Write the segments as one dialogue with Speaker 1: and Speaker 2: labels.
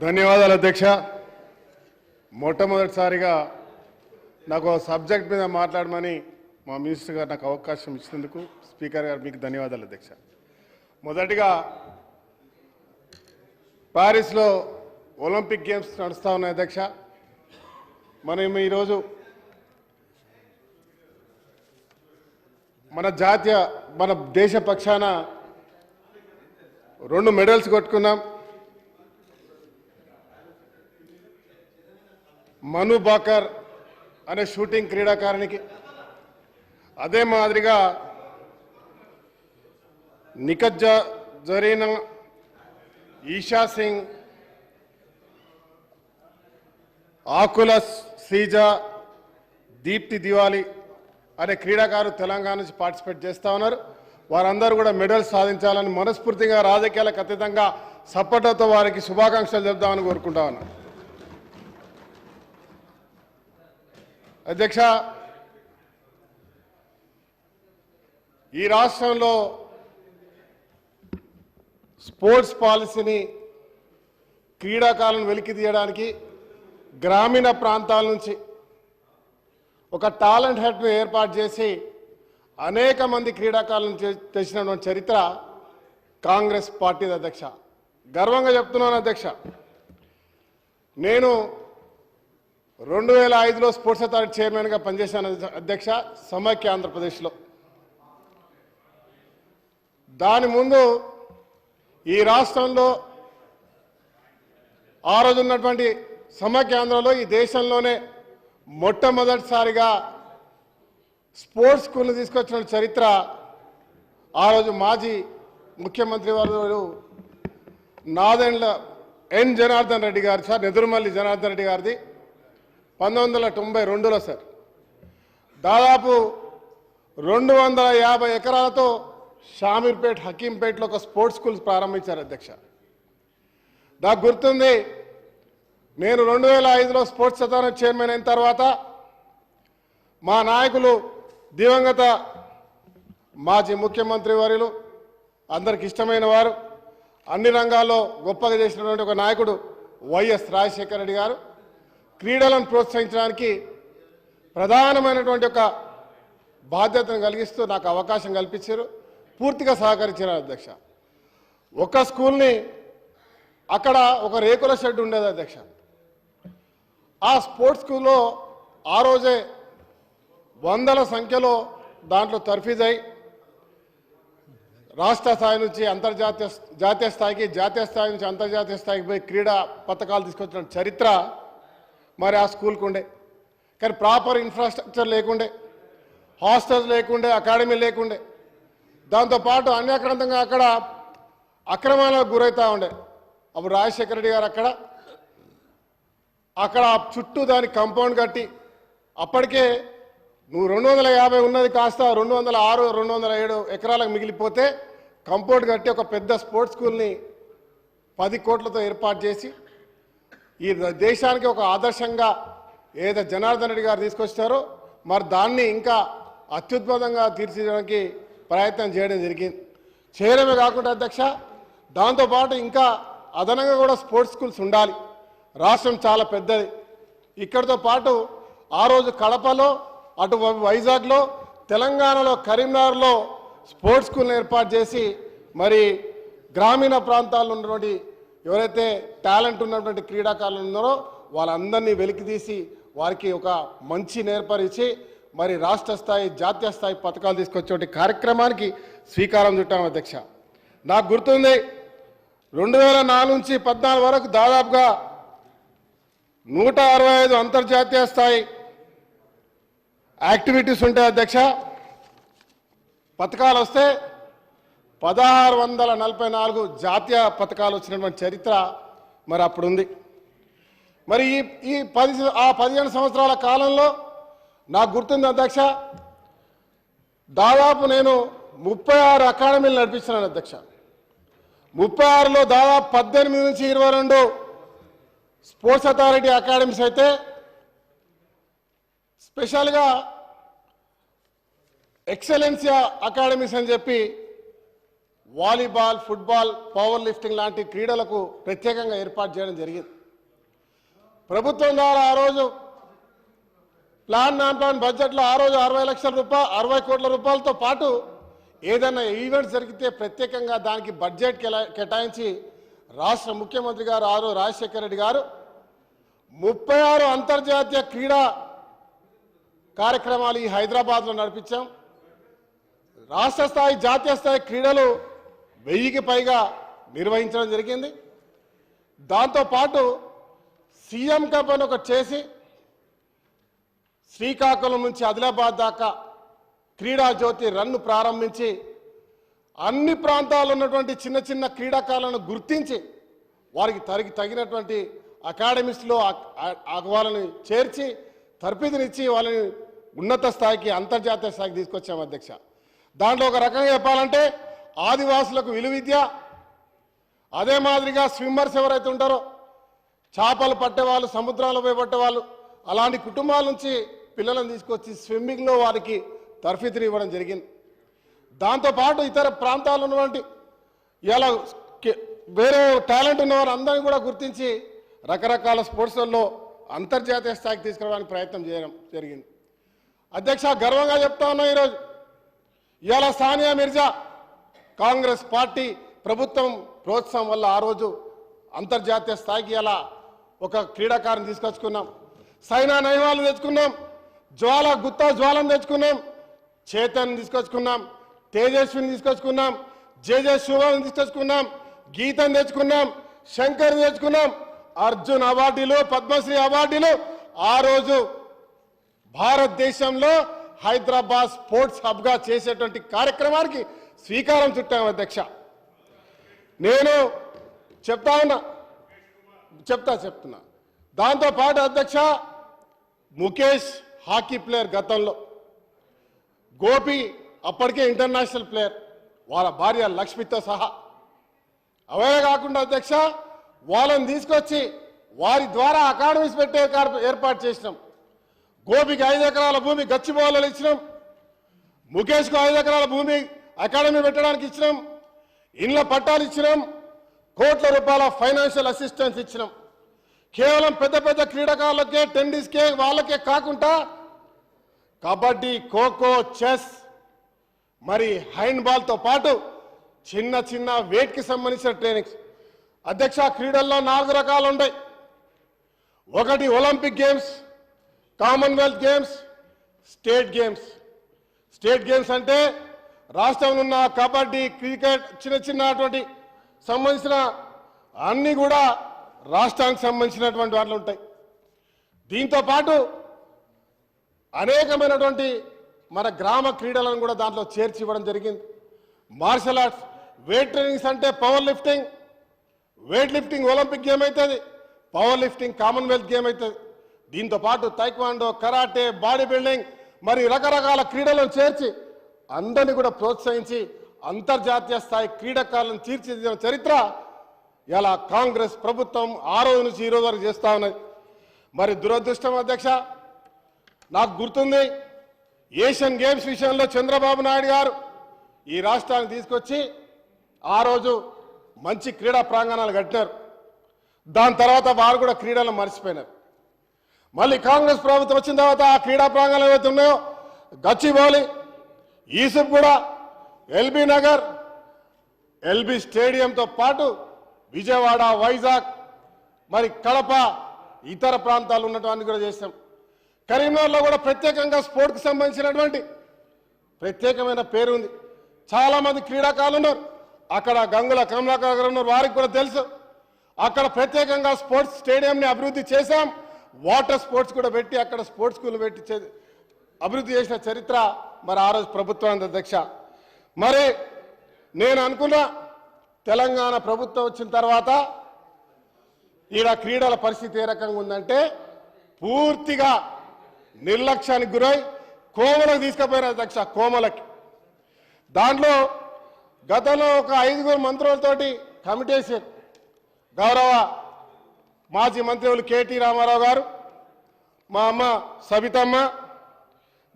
Speaker 1: ధన్యవాదాలు అధ్యక్ష. మొట్టమొదటిసారిగా నాకు సబ్జెక్ట్ మీద మాట్లాడమని మా మినిస్టర్ గారు నాకు అవకాశం ఇచ్చినందుకు స్పీకర్ గారు మీకు ధన్యవాదాలు అధ్యక్ష. మొదటిగా ప్యారిస్లో ఒలింపిక్ గేమ్స్ నడుస్తూ ఉన్నాయి అధ్యక్ష. మనం ఈరోజు మన దేశ పక్షాన 2 మెడల్స్ కొట్టుకున్నాం. మను బాకర్ అనే షూటింగ్ క్రీడాకారునికి, అదే మాదిరిగా నిఖత్ జరీన్, ఈషా సింగ్, ఆకుల శ్రీజా, దీప్తి దివాలి అనే క్రీడాకారులు తెలంగాణ నుంచి పార్టిసిపేట్ చేస్తూ ఉన్నారు. వారందరూ కూడా మెడల్స్ సాధించాలని మనస్ఫూర్తిగా రాజకీయాలకు అతీతంగా సపోర్టుతో వారికి శుభాకాంక్షలు చెప్దామని కోరుకుంటా ఉన్నాను. అధ్యక్ష, ఈ రాష్ట్రంలో స్పోర్ట్స్ పాలసీని క్రీడాకారులను వెలికి తీయడానికి గ్రామీణ ప్రాంతాల నుంచి ఒక టాలెంట్ హట్ను ఏర్పాటు చేసి అనేక మంది క్రీడాకారులను తెచ్చినటువంటి చరిత్ర కాంగ్రెస్ పార్టీ అధ్యక్ష. గర్వంగా చెప్తున్నాను అధ్యక్ష, నేను 2005లో స్పోర్ట్స్ అథారిటీ చైర్మన్గా పనిచేశాను అధ్యక్ష, సమైక్య ఆంధ్రప్రదేశ్లో. దాని ముందు ఈ రాష్ట్రంలో ఆ రోజు ఉన్నటువంటి సమైక్య ఆంధ్రలో ఈ దేశంలోనే మొట్టమొదటిసారిగా స్పోర్ట్స్ స్కూల్ని తీసుకొచ్చిన చరిత్ర ఆ రోజు మాజీ ముఖ్యమంత్రి వారు నాదెండ్ల జనార్దన్ రెడ్డి గారు సార్, నెదురుమల్లి జనార్దన్ రెడ్డి గారిది 1992లో సార్. దాదాపు 250 ఎకరాలతో షామీర్పేట్, హకీంపేటలో ఒక స్పోర్ట్స్ స్కూల్ ప్రారంభించారు అధ్యక్ష. నాకు గుర్తుంది, నేను 2005లో స్పోర్ట్స్ అథారిటీ చైర్మన్ అయిన తర్వాత మా నాయకులు దివంగత మాజీ ముఖ్యమంత్రి వర్యులు, అందరికి ఇష్టమైన వారు, అన్ని రంగాల్లో గొప్పగా చేసినటువంటి ఒక నాయకుడు వైఎస్ రాజశేఖర రెడ్డి గారు క్రీడలను ప్రోత్సహించడానికి ప్రధానమైనటువంటి ఒక బాధ్యతను కలిగిస్తూ నాకు అవకాశం కల్పించారు, పూర్తిగా సహకరించారు అధ్యక్ష. ఒక స్కూల్ని అక్కడ ఒక రేకుల షెడ్ ఉండేది అధ్యక్ష. ఆ స్పోర్ట్స్ స్కూల్లో ఆ రోజే వందల సంఖ్యలో దాంట్లో తర్ఫీజ్ అయి రాష్ట్ర స్థాయి నుంచి జాతీయ స్థాయికి, జాతీయ స్థాయి నుంచి అంతర్జాతీయ స్థాయికి పోయి క్రీడా పథకాలు తీసుకొచ్చిన చరిత్ర మరి ఆ స్కూల్కి ఉండే. కానీ ప్రాపర్ ఇన్ఫ్రాస్ట్రక్చర్ లేకుండే, హాస్టల్స్ లేకుండే, అకాడమీ లేకుండే. దాంతోపాటు అన్యాక్రాంతంగా అక్కడ అక్రమాలకు గురవుతూ ఉండే. అప్పుడు రాజశేఖర రెడ్డి గారు అక్కడ చుట్టూ దానికి కాంపౌండ్ కట్టి, అప్పటికే 250 ఉన్నది కాస్త 206, 207 ఎకరాలకు మిగిలిపోతే కాంపౌండ్ కట్టి ఒక పెద్ద స్పోర్ట్స్ స్కూల్ని 10 కోట్లతో ఏర్పాటు చేసి ఈ దేశానికి ఒక ఆదర్శంగా ఏదైతే జనార్దన్ రెడ్డి గారు తీసుకొచ్చారో మరి దాన్ని ఇంకా అత్యుద్భుతంగా తీర్చిదిద్దడానికి ప్రయత్నం చేయడం జరిగింది. చేయడమే కాకుండా అధ్యక్ష, దాంతోపాటు ఇంకా అదనంగా కూడా స్పోర్ట్స్ స్కూల్స్ ఉండాలి. రాష్ట్రం చాలా పెద్దది. ఇక్కడితో పాటు ఆ రోజు కడపలో, అటు వైజాగ్లో, తెలంగాణలో కరీంనగర్లో స్పోర్ట్స్ స్కూల్ని ఏర్పాటు చేసి మరి గ్రామీణ ప్రాంతాల్లో ఉన్నటువంటి ఎవరైతే టాలెంట్ ఉన్నటువంటి క్రీడాకారులు ఉన్నారో వాళ్ళందరినీ వెలికితీసి వారికి ఒక మంచి నేర్పరిచి మరి రాష్ట్ర స్థాయి, జాతీయ స్థాయి పథకాలు తీసుకొచ్చే కార్యక్రమానికి శ్రీకారం చుట్టాం అధ్యక్ష. నాకు గుర్తుంది, 2004 నుంచి 2014 వరకు దాదాపుగా 165 అంతర్జాతీయ స్థాయి యాక్టివిటీస్ ఉంటాయి అధ్యక్ష. పథకాలు వస్తే 1644 జాతీయ పథకాలు వచ్చినటువంటి చరిత్ర మరి అప్పుడు ఉంది. మరి ఈ 15 సంవత్సరాల కాలంలో నాకు గుర్తుంది అధ్యక్ష, దాదాపు నేను 36 అకాడమీలు నడిపించినాను అధ్యక్ష. 36లో దాదాపు 18 నుంచి 22 స్పోర్ట్స్ అథారిటీ అకాడమీస్ అయితే, వాలీబాల్, ఫుట్బాల్, పవర్ లిఫ్టింగ్ లాంటి క్రీడలకు ప్రత్యేకంగా ఏర్పాటు చేయడం జరిగింది. ప్రభుత్వం ద్వారా ఆ రోజు ప్లాన్ నాన్ ప్లాన్ బడ్జెట్లో ఆ రోజు 60 కోట్ల రూపాయలతో పాటు ఏదైనా ఈవెంట్స్ జరిగితే ప్రత్యేకంగా దానికి బడ్జెట్ కేటాయించి రాష్ట్ర ముఖ్యమంత్రి గారు ఆ రోజు రాజశేఖర రెడ్డి గారు 36 అంతర్జాతీయ క్రీడా కార్యక్రమాలు ఈ హైదరాబాద్లో నడిపించాం. రాష్ట్ర స్థాయి, జాతీయ స్థాయి క్రీడలు 1000కి పైగా నిర్వహించడం జరిగింది. దాంతోపాటు సీఎం కప్ అని ఒకటి చేసి శ్రీకాకుళం నుంచి ఆదిలాబాద్ దాకా క్రీడా జ్యోతి రన్ను ప్రారంభించి అన్ని ప్రాంతాల్లో ఉన్నటువంటి చిన్న చిన్న క్రీడాకారులను గుర్తించి వారికి తగినటువంటి అకాడమీస్లో వాళ్ళని చేర్చి తరబిదినిచ్చి వాళ్ళని ఉన్నత స్థాయికి, అంతర్జాతీయ స్థాయికి తీసుకొచ్చాం అధ్యక్ష. దాంట్లో ఒక రకంగా చెప్పాలంటే ఆదివాసులకు విలువిద్య, అదే మాదిరిగా స్విమ్మర్స్ ఎవరైతే ఉంటారో చేపలు పట్టేవాళ్ళు, సముద్రాల్లో పోయి పట్టేవాళ్ళు, అలాంటి కుటుంబాల నుంచి పిల్లలను తీసుకొచ్చి స్విమ్మింగ్లో వారికి తర్ఫీదుని ఇవ్వడం జరిగింది. దాంతోపాటు ఇతర ప్రాంతాల్లో ఉన్నటువంటి ఇలా వేరే టాలెంట్ ఉన్నవారు అందరినీ కూడా గుర్తించి రకరకాల స్పోర్ట్స్లలో అంతర్జాతీయ స్థాయికి తీసుకురావడానికి ప్రయత్నం చేయడం జరిగింది. అధ్యక్ష, గర్వంగా చెప్తా ఉన్నా ఈరోజు ఇవాళ సానియా మిర్జా కాంగ్రెస్ పార్టీ ప్రభుత్వం ప్రోత్సాహం వల్ల ఆ రోజు అంతర్జాతీయ స్థాయికి ఇలా ఒక క్రీడాకారుని తీసుకొచ్చుకున్నాం. సైనా నెహ్వాల్ తెచ్చుకున్నాం, గుత్తా జ్వాలను తెచ్చుకున్నాం, చేతన్ తీసుకొచ్చుకున్నాం, తేజస్విని తీసుకొచ్చుకున్నాం, జేజే శుభం తీసుకొచ్చుకున్నాం, గీతను తెచ్చుకున్నాం, శంకర్ తెచ్చుకున్నాం. అర్జున్ అవార్డులు, పద్మశ్రీ అవార్డులు ఆ రోజు భారతదేశంలో హైదరాబాద్ స్పోర్ట్స్ హబ్గా చేసేటువంటి కార్యక్రమానికి శ్రీకారం చుట్టాం అధ్యక్ష. నేను చెప్తున్నా దాంతోపాటు అధ్యక్ష, ముఖేష్ హాకీ ప్లేయర్, గతంలో గోపి అప్పటికే ఇంటర్నేషనల్ ప్లేయర్, వాళ్ళ భార్య లక్ష్మితో సహా. అవే కాకుండా అధ్యక్ష, వాళ్ళని తీసుకొచ్చి వారి ద్వారా అకాడమీస్ పెట్టే ఏర్పాటు చేసినాం. గోపికి 5 ఎకరాల భూమి గచ్చిబౌలిలో ఇచ్చినాం, ముఖేష్కు 5 ఎకరాల భూమి అకాడమీ పెట్టడానికి ఇచ్చినాం, ఇండ్ల పట్టాలు ఇచ్చినాం, కోట్ల రూపాయల ఫైనాన్షియల్ అసిస్టెన్స్ ఇచ్చినాం. కేవలం పెద్ద పెద్ద క్రీడాకారులకే, టెన్నిస్కే, వాళ్ళకే కాకుండా కబడ్డీ, ఖోఖో, చెస్, మరి హ్యాండ్బాల్తో పాటు చిన్న చిన్న వెయిట్కి సంబంధించిన ట్రైనింగ్స్. అధ్యక్ష, క్రీడల్లో 4 రకాలు ఉంటాయి. ఒకటి Olympic games, Commonwealth games, state games. State games అంటే రాష్ట్రంలో ఉన్న కబడ్డీ, క్రికెట్, చిన్న చిన్నటువంటి సంబంధించిన అన్నీ కూడా రాష్ట్రానికి సంబంధించినటువంటి వాటిలో ఉంటాయి. దీంతో పాటు అనేకమైనటువంటి మన గ్రామ క్రీడలను కూడా దాంట్లో చేర్చి ఇవ్వడం జరిగింది. మార్షల్ ఆర్ట్స్, వెయిట్ ట్రైనింగ్స్ అంటే power lifting, weight lifting Olympic game అవుతుంది, పవర్ లిఫ్టింగ్ కామన్వెల్త్ గేమ్ అవుతుంది. దీంతో పాటు తైక్వాండో, కరాటే, బాడీ బిల్డింగ్, మరి రకరకాల క్రీడలను చేర్చి అందరినీ కూడా ప్రోత్సహించి అంతర్జాతీయ స్థాయి క్రీడాకారులను తీర్చిదిద్దిన చరిత్ర ఇలా కాంగ్రెస్ ప్రభుత్వం ఆ రోజు నుంచి ఈ రోజు వరకు చేస్తూ ఉన్నది. మరి దురదృష్టం అధ్యక్ష, నాకు గుర్తుంది ఏషియన్ గేమ్స్ విషయంలో చంద్రబాబు నాయుడు గారు ఈ రాష్ట్రాన్ని తీసుకొచ్చి ఆ రోజు మంచి క్రీడా ప్రాంగణాలు కట్టినారు. దాని తర్వాత వారు కూడా క్రీడలను మర్చిపోయినారు. మళ్ళీ కాంగ్రెస్ ప్రభుత్వం వచ్చిన తర్వాత ఆ క్రీడా ప్రాంగణాలు ఏవైతే ఉన్నాయో గచ్చిబౌలి, ఈసుఫ్ కూడా, ఎల్బీ నగర్, ఎల్బీ స్టేడియంతో పాటు విజయవాడ, వైజాగ్, మరి కడప, ఇతర ప్రాంతాలు ఉన్నటువంటి కూడా చేస్తాం. కరీంనగర్లో కూడా ప్రత్యేకంగా స్పోర్ట్కి సంబంధించినటువంటి ప్రత్యేకమైన పేరు ఉంది. చాలామంది క్రీడాకారులు ఉన్నారు అక్కడ. గంగుల కమలాకర్ గారు ఉన్నారు, వారికి కూడా తెలుసు. అక్కడ ప్రత్యేకంగా స్పోర్ట్స్ స్టేడియంని అభివృద్ధి చేశాం. వాటర్ స్పోర్ట్స్ కూడా పెట్టి అక్కడ స్పోర్ట్స్ స్కూల్ పెట్టి అభివృద్ధి చేసిన చరిత్ర మరి ఆ రోజు ప్రభుత్వానికి అధ్యక్ష. మరి నేను అనుకున్నా తెలంగాణ ప్రభుత్వం వచ్చిన తర్వాత ఈడ క్రీడల పరిస్థితి ఏ రకంగా ఉందంటే పూర్తిగా నిర్లక్ష్యానికి గురై కోమలకు తీసుకుపోయారు అధ్యక్ష. కోమలకి దాంట్లో గతంలో ఒక 5 మంత్రులతోటి కమిటీ వేసారు. గౌరవ మాజీ మంత్రులు కేటీ రామారావు గారు, మా అమ్మ సబితమ్మ,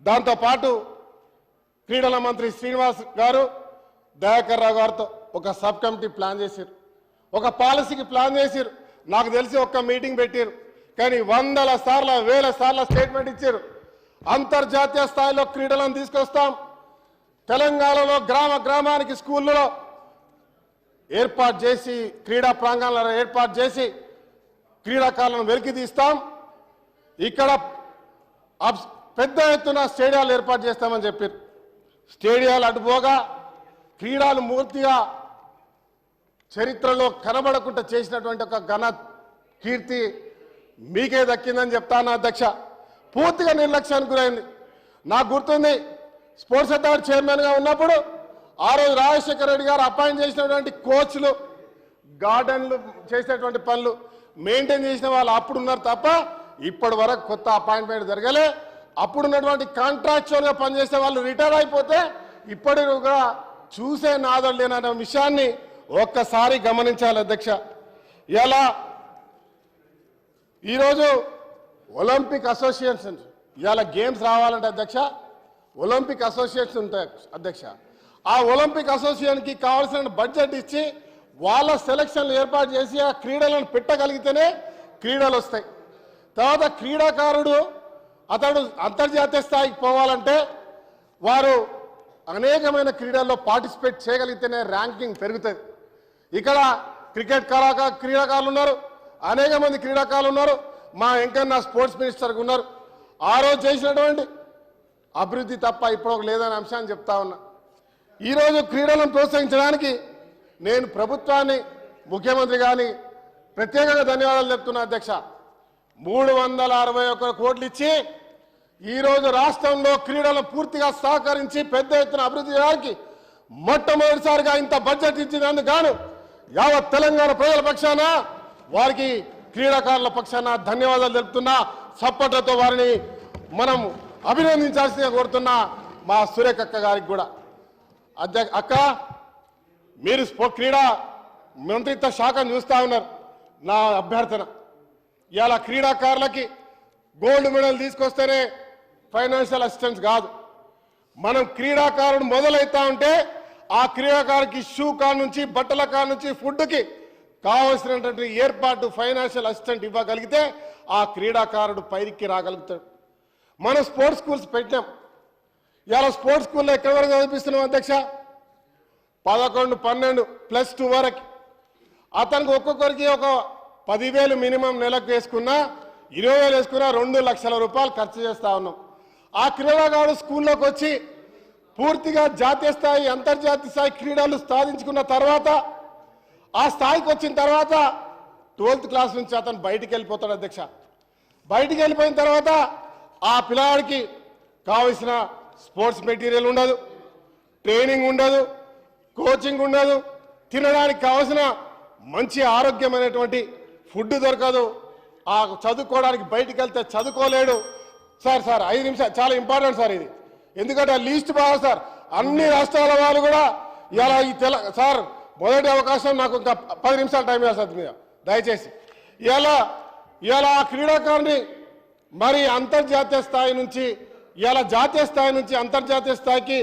Speaker 1: దాంతోపాటు క్రీడల మంత్రి శ్రీనివాస్ గారు, దయాకర్ రావు గారితో ఒక సబ్ కమిటీ ప్లాన్ చేశారు, ఒక పాలసీకి ప్లాన్ చేశారు. నాకు తెలిసి ఒక్క మీటింగ్ పెట్టారు, కానీ వందల సార్లు వేల సార్లు స్టేట్మెంట్ ఇచ్చారు. అంతర్జాతీయ స్థాయిలో క్రీడలను తీసుకొస్తాం, తెలంగాణలో గ్రామ గ్రామానికి స్కూళ్ళలో ఏర్పాటు చేసి క్రీడా ప్రాంగణాలను ఏర్పాటు చేసి క్రీడాకారులను వెలికి తీస్తాం, ఇక్కడ పెద్ద ఎత్తున స్టేడియాలు ఏర్పాటు చేస్తామని చెప్పారు. స్టేడియాలు అడ్డుపోగా క్రీడలు పూర్తిగా చరిత్రలో కనబడకుండా చేసినటువంటి ఒక ఘన కీర్తి మీకే దక్కిందని చెప్తాను అధ్యక్ష. పూర్తిగా నిర్లక్ష్యానికి గురైంది. నాకు గుర్తుంది, స్పోర్ట్స్ అథారిటీ చైర్మన్గా ఉన్నప్పుడు ఆ రోజు రాజశేఖర రెడ్డి గారు అపాయింట్ చేసినటువంటి కోచ్లు, గార్డెన్లు చేసినటువంటి పనులు మెయింటైన్ చేసిన వాళ్ళు అప్పుడు ఉన్నారు తప్ప ఇప్పటి వరకు కొత్త అపాయింట్మెంట్ జరగలే. అప్పుడున్నటువంటి కాంట్రాక్చువల్గా పనిచేసే వాళ్ళు రిటైర్ అయిపోతే ఇప్పటికి కూడా చూసే నాదలు లేననే విషయాన్ని ఒక్కసారి గమనించాలి అధ్యక్ష. ఇలా ఈరోజు ఒలింపిక్ అసోసియేషన్ ఇవాళ గేమ్స్ రావాలంటే అధ్యక్ష ఒలింపిక్ అసోసియేషన్ ఉంటాయి అధ్యక్ష. ఆ ఒలింపిక్ అసోసియేషన్కి కావాల్సిన బడ్జెట్ ఇచ్చి వాళ్ళ సెలక్షన్లు ఏర్పాటు చేసి ఆ క్రీడలను పెట్టగలిగితేనే క్రీడలు వస్తాయి. తర్వాత క్రీడాకారుడు అతడు అంతర్జాతీయ స్థాయికి పోవాలంటే వారు అనేకమైన క్రీడల్లో పార్టిసిపేట్ చేయగలిగితేనే ర్యాంకింగ్ పెరుగుతుంది. ఇక్కడ క్రికెట్ క్రీడాకారులు ఉన్నారు, అనేక మంది క్రీడాకారులు ఉన్నారు. మా వెంకన్న స్పోర్ట్స్ మినిస్టర్గా ఉన్నారు. ఆ రోజు చేసినటువంటి అభివృద్ధి తప్ప ఇప్పుడు లేదనే అంశాన్ని చెప్తా ఉన్నా. ఈరోజు క్రీడలను ప్రోత్సహించడానికి నేను ప్రభుత్వాన్ని, ముఖ్యమంత్రి గారిని ప్రత్యేకంగా ధన్యవాదాలు చెప్తున్నా అధ్యక్ష. 361 కోట్లు ఇచ్చి ఈరోజు రాష్ట్రంలో క్రీడలను పూర్తిగా సహకరించి పెద్ద ఎత్తున అభివృద్ధి చేయడానికి మొట్టమొదటిసారిగా ఇంత బడ్జెట్ ఇచ్చినందుకు గాను యావత్ తెలంగాణ ప్రజల పక్షాన వారికి క్రీడాకారుల పక్షాన ధన్యవాదాలు తెలుపుతున్నా. సపోర్ట్లతో వారిని మనం అభినందించాల్సిందిగా కోరుతున్నా. మా సురేఖక్క గారికి కూడా అక్క, మీరు క్రీడా మంత్రిత్వ శాఖను చూస్తూ ఉన్నారు. నా అభ్యర్థన ఇవాళ క్రీడాకారులకి గోల్డ్ మెడల్ తీసుకొస్తేనే ఫైనాన్షియల్ అసిస్టెన్స్ కాదు. మనం క్రీడాకారుడు మొదలవుతా ఉంటే ఆ క్రీడాకారుకి షూ కాడ నుంచి, బట్టల కాడ నుంచి, ఫుడ్కి కావాల్సినటువంటి ఏర్పాటు ఫైనాన్షియల్ అసిస్టెంట్ ఇవ్వగలిగితే ఆ క్రీడాకారుడు పైకి రాగలుగుతాడు. మనం స్పోర్ట్స్ స్కూల్స్ పెట్టాం. ఇవాళ స్పోర్ట్స్ స్కూల్లో ఎక్కడి వరకు చదివిస్తున్నాం అధ్యక్ష? 11, 12 +2 వరకు. అతనికి ఒక్కొక్కరికి ఒక 10,000 మినిమం నెలకు వేసుకున్నా, 20,000 వేసుకున్నా 2 లక్షల రూపాయలు ఖర్చు చేస్తూ ఉన్నాం. ఆ క్రీడాకారుడు స్కూల్లోకి వచ్చి పూర్తిగా జాతీయ స్థాయి, అంతర్జాతీయ స్థాయి క్రీడలు సాధించుకున్న తర్వాత, ఆ స్థాయికి వచ్చిన తర్వాత 12th క్లాస్ నుంచి అతను బయటికి వెళ్ళిపోతాడు అధ్యక్ష. బయటికి వెళ్ళిపోయిన తర్వాత ఆ పిల్లవాడికి కావలసిన స్పోర్ట్స్ మెటీరియల్ ఉండదు, ట్రైనింగ్ ఉండదు, కోచింగ్ ఉండదు, తినడానికి కావాల్సిన మంచి ఆరోగ్యమైనటువంటి ఫుడ్ దొరకదు. ఆ చదువుకోవడానికి బయటికి వెళ్తే చదువుకోలేడు. సార్ 5 నిమిషాలు చాలా ఇంపార్టెంట్ సార్ ఇది, ఎందుకంటే లీస్ట్ బాగా సార్ అన్ని రాష్ట్రాల వాళ్ళు కూడా ఇలా ఈ సార్ మొదటి అవకాశం నాకు ఇంకా 10 నిమిషాలు టైం ఇవ్వాలి మీద దయచేసి. ఇలా ఆ క్రీడాకారుని మరి అంతర్జాతీయ స్థాయి నుంచి జాతీయ స్థాయి నుంచి అంతర్జాతీయ స్థాయికి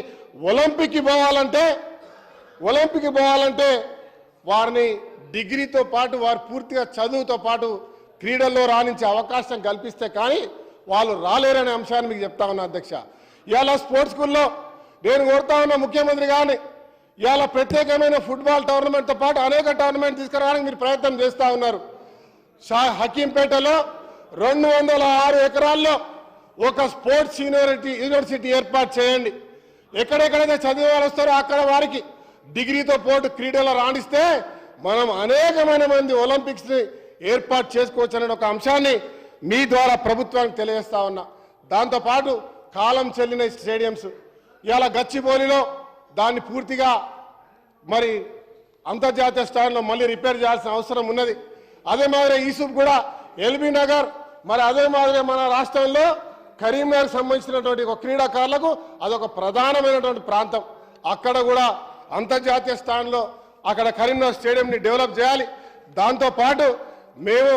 Speaker 1: ఒలింపిక్కి పోవాలంటే వారిని డిగ్రీతో పాటు వారు పూర్తిగా చదువుతో పాటు క్రీడల్లో రాణించే అవకాశం కల్పిస్తే కానీ వాళ్ళు రాలేరనే అంశాన్ని మీకు చెప్తా ఉన్నా అధ్యక్ష. ఇవాళ స్పోర్ట్స్ స్కూల్లో నేను కోరుతా ఉన్నా ముఖ్యమంత్రి గారిని, ఇవాళ ప్రత్యేకమైన ఫుట్బాల్ టోర్నమెంట్తో పాటు అనేక టోర్నమెంట్ తీసుకురావడానికి మీరు ప్రయత్నం చేస్తూ ఉన్నారు. హకీంపేటలో 206 ఎకరాల్లో ఒక స్పోర్ట్స్ యూనివర్సిటీ ఏర్పాటు చేయండి. ఎక్కడెక్కడైతే చదివే వాళ్ళు వస్తారో అక్కడ వారికి డిగ్రీతో పాటు క్రీడలు రాణిస్తే మనం అనేకమైన మంది ఒలింపిక్స్ని ఏర్పాటు చేసుకోవచ్చు అనే ఒక అంశాన్ని మీ ద్వారా ప్రభుత్వానికి తెలియజేస్తా ఉన్నా. దాంతోపాటు కాలం చెల్లిన స్టేడియంస్ ఇవాళ గచ్చిబౌలిలో దాన్ని పూర్తిగా మరి అంతర్జాతీయ స్థాయిలో మళ్ళీ రిపేర్ చేయాల్సిన అవసరం ఉన్నది. అదే మాదిరి ఈసూఫ్ కూడా, ఎల్బీ నగర్, మరి అదే మాదిరి మన రాష్ట్రంలో కరీంనగర్ సంబంధించినటువంటి ఒక క్రీడాకారులకు అదొక ప్రధానమైనటువంటి ప్రాంతం. అక్కడ కూడా అంతర్జాతీయ స్థాయిలో అక్కడ కరీంనగర్ స్టేడియంని డెవలప్ చేయాలి. దాంతోపాటు మేము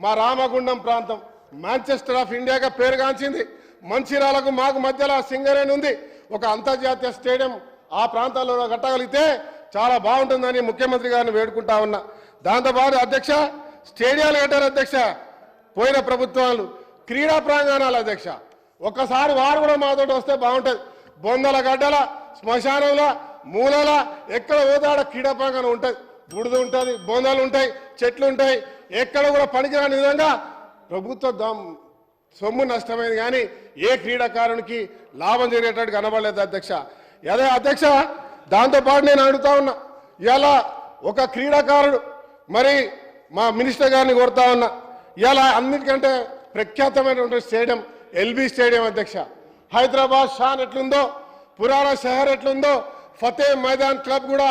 Speaker 1: మా రామగుండం ప్రాంతం మాంచెస్టర్ ఆఫ్ ఇండియాగా పేరుగాంచింది. మంచిర్యాలకు మాకు మధ్యలో సింగరేణి ఉంది. ఒక అంతర్జాతీయ స్టేడియం ఆ ప్రాంతాల్లో కట్టగలిగితే చాలా బాగుంటుందని ముఖ్యమంత్రి గారిని వేడుకుంటా ఉన్నా. దాంతోపాటు అధ్యక్ష స్టేడియాలు కట్టారు అధ్యక్ష, పోయిన ప్రభుత్వాలు క్రీడా ప్రాంగణాలు అధ్యక్ష, ఒక్కసారి వారు కూడా మాతో వస్తే బాగుంటుంది. బొందల గడ్డల శ్మశానంలో మూలల ఎక్కడ పోతాడ క్రీడా ప్రాంగణం ఉంటుంది, బుడిద ఉంటుంది, బొందలు ఉంటాయి, చెట్లు ఉంటాయి, ఎక్కడ కూడా పనికిరాని విధంగా ప్రభుత్వ సొమ్ము నష్టమైంది కానీ ఏ క్రీడాకారునికి లాభం జరిగేటట్టు కనబడలేదు అధ్యక్ష. అదే అధ్యక్ష దాంతోపాటు నేను అడుగుతా ఉన్నా, ఇలా ఒక క్రీడాకారుడు మరి మా మినిస్టర్ గారిని కోరుతా ఉన్నా, ఇలా అన్నిటికంటే ప్రఖ్యాతమైనటువంటి స్టేడియం ఎల్బీ స్టేడియం అధ్యక్ష. హైదరాబాద్ షాన్ ఎట్లుందో, పురాణా షహర్ ఎట్లుందో, ఫతే మైదాన్ క్లబ్ కూడా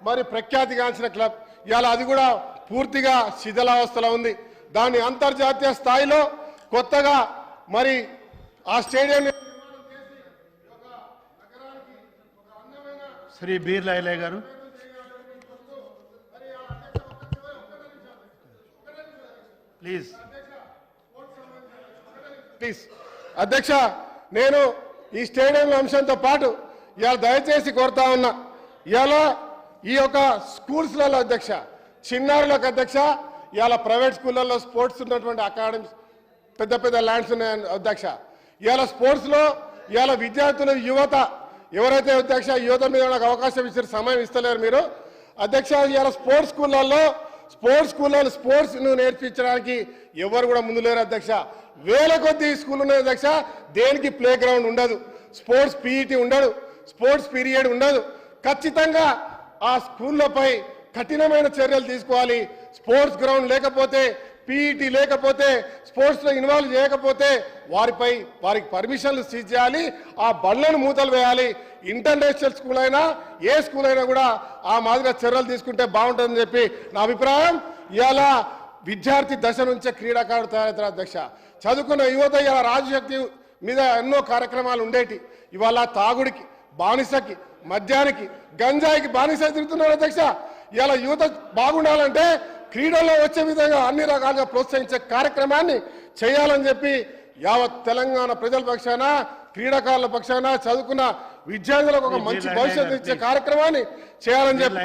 Speaker 1: మరి ప్రఖ్యాతిగాంచిన క్లబ్, ఇలా అది కూడా పూర్తిగా శిథిలావస్థలో ఉంది. దాన్ని అంతర్జాతీయ స్థాయిలో కొత్తగా మరి ఆ స్టేడియం
Speaker 2: శ్రీ బీర్లా ఐలయ్య గారు. ప్లీజ్
Speaker 1: అధ్యక్ష, నేను ఈ స్టేడియం అంశంతో పాటు ఇవాళ దయచేసి కోరుతా ఉన్నా, ఇవాళ ఈ యొక్క స్కూల్స్లలో అధ్యక్ష చిన్నారులకు అధ్యక్ష ఇవాళ ప్రైవేట్ స్కూళ్ళల్లో స్పోర్ట్స్ ఉన్నటువంటి అకాడమీస్ పెద్ద పెద్ద ల్యాండ్స్ ఉన్నాయని అధ్యక్ష. ఇవాళ స్పోర్ట్స్లో ఇవాళ విద్యార్థులు యువత ఎవరైతే అధ్యక్ష యువత మీద నాకు అవకాశం ఇచ్చిన సమయం ఇస్తలేరు మీరు అధ్యక్ష. ఇవాళ స్పోర్ట్స్ స్కూళ్ళల్లో స్పోర్ట్స్ ను నేర్పించడానికి ఎవరు కూడా ముందు లేరు అధ్యక్ష. వేల కొద్ది స్కూల్ ఉన్నాయి అధ్యక్ష, దేనికి ప్లే గ్రౌండ్ ఉండదు, స్పోర్ట్స్ పీఈటీ ఉండదు, స్పోర్ట్స్ పీరియడ్ ఉండదు. ఖచ్చితంగా ఆ స్కూళ్ళపై కఠినమైన చర్యలు తీసుకోవాలి. స్పోర్ట్స్ గ్రౌండ్ లేకపోతే, పీఈటీ లేకపోతే, స్పోర్ట్స్లో ఇన్వాల్వ్ చేయకపోతే వారికి పర్మిషన్లు సీజ్ చేయాలి, ఆ బళ్ళను మూతలు వేయాలి. ఇంటర్నేషనల్ స్కూల్ అయినా ఏ స్కూల్ అయినా కూడా ఆ మాదిరిగా చర్యలు తీసుకుంటే బాగుంటుందని చెప్పి నా అభిప్రాయం. ఇవాళ విద్యార్థి దశ నుంచే క్రీడాకారుడు తయారవుతారు అధ్యక్ష. చదువుకున్న యువత ఇవాళ రాజశక్తి మీద ఎన్నో కార్యక్రమాలు ఉండేటి, ఇవాళ తాగుడికి బానిసకి మద్యానికి గంజాయికి బానిస తిరుగుతున్నారు అధ్యక్ష. ఇవాళ యువత బాగుండాలంటే క్రీడల్లో వచ్చే విధంగా అన్ని రకాలుగా ప్రోత్సహించే కార్యక్రమాన్ని చేయాలని చెప్పి యావత్ తెలంగాణ ప్రజల పక్షాన, క్రీడాకారుల పక్షాన, చదువుకున్న విద్యార్థులకు ఒక మంచి భవిష్యత్తు ఇచ్చే కార్యక్రమాన్ని చేయాలని చెప్పి